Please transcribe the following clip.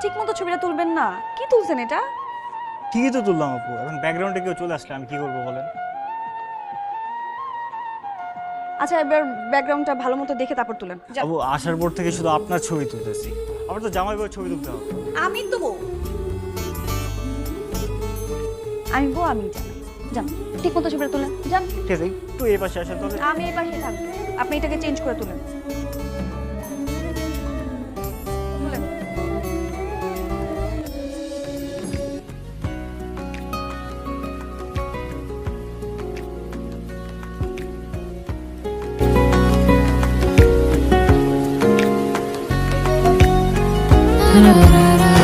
ঠিক মতো ছবিটা তুলবেন না। কি তুলছেন এটা? ঠিকই তো তুললাম আপু, এখন ব্যাকগ্রাউন্ডে কেউ চলে আসলে আমি কি করবো বলেন? আচ্ছা, এবার ব্যাকগ্রাউন্ডটা ভালো মতো দেখে তারপর তুলেন। যান। আপু আসার পর থেকে শুধু আপনার ছবি তুলতেছি, আমার তো জামাই বউয়ের ছবি তুলতে হবে। আমি তো বউ, আমি বউ, আমি জানি। যান, ঠিক মতো ছবিটা তুলেন। যান। ঠিক আছে, একটু এই পাশে আসেন তাহলে। আমি এই পাশে থাকবো, আপনি এটাকে চেঞ্জ করে তুলেন। তুলেন। La la la la.